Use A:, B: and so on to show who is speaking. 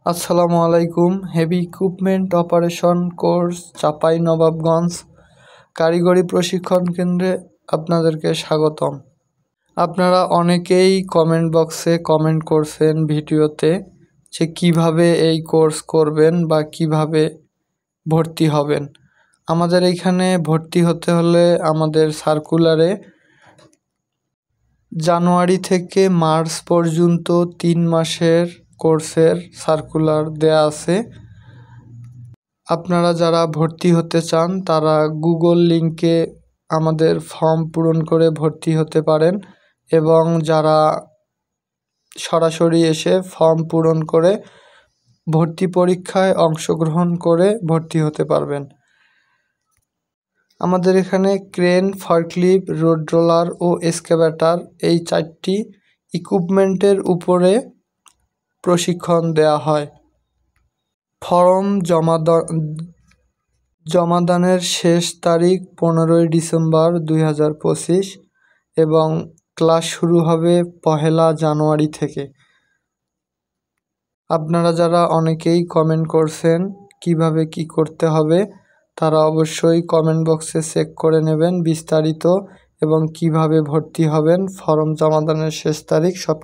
A: আসসালামু আলাইকুম। Heavy equipment operation course Chapainawabganj কারিগরি প্রশিক্ষণ কেন্দ্রে আপনাদেরকে স্বাগতম। আপনারা অনেকেই কমেন্ট বক্সে কমেন্ট করছেন ভিডিওতে যে কিভাবে এই কোর্স করবেন বা কিভাবে ভর্তি হবেন। আমাদের এইখানে ভর্তি হতে হলে আমাদের সার্কুলারে জানুয়ারি থেকে মার্চ পর্যন্ত 3 মাসের কোর্সের সার্কুলার দেয়া আছে। আপনারা যারা ভর্তি হতে চান তারা গুগল লিংকে আমাদের ফর্ম পূরণ করে ভর্তি হতে পারেন এবং যারা সরাসরি এসে ফর্ম পূরণ করে ভর্তি পরীক্ষায় অংশগ্রহণ করে ভর্তি হতে পারবেন। আমাদের এখানে ক্রেন, ফর্কলিফট, রোড রোলার ও এক্সকাভেটর এই 4টি ইকুইপমেন্টের উপরে প্রশিক্ষণ দেয়া হয়। ফর্ম জমাদানের শেষ তারিখ 15ই ডিসেম্বর 2025 এবং ক্লাস শুরু হবে 1 জানুয়ারি থেকে। আপনারা যারা অনেকেই কমেন্ট করছেন কিভাবে কি করতে হবে, তারা অবশ্যই কমেন্ট বক্সে চেক করে নেবেন বিস্তারিত এবং কিভাবে ভর্তি হবেন, ফর্ম জমাদানের শেষ তারিখ সব